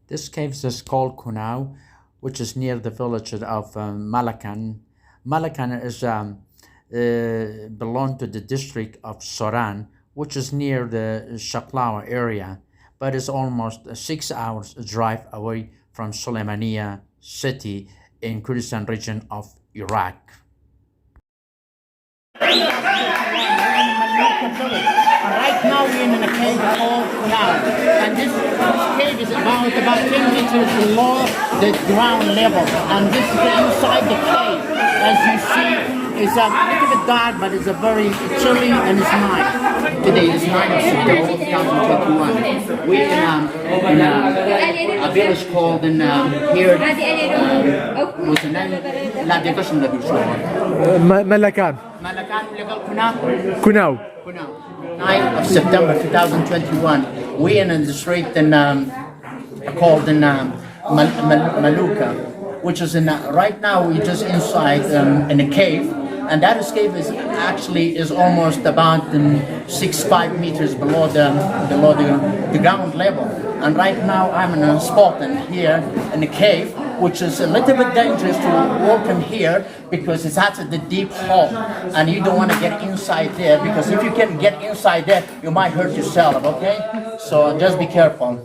This cave is called Konao, which is near the village of Malakan. Malakan is belong to the district of Soran, which is near the Shaklawa area, but is almost 6 hours drive away from Suleimania city in Kurdistan Region of Iraq. Right now we're in a cave called Konao, and this cave is about 10 meters below the ground level, and this is inside the cave. As you see, it's a little bit dark, but it's a very chilly and it's nice. Today is 9 of September 2021. We're in a village called here. What's the name? مەلەکان Malakan level Konao. کوناو 9 of September 2021, we are in the street called Malakan, which is right now we're just inside in a cave, and that cave is almost about 6-5 meters below the ground level. And right now I'm in a spot here in the cave, which is a little bit dangerous to walk in here because it's at the deep hole, and you don't want to get inside there, because if you can get inside there, you might hurt yourself, okay? So just be careful.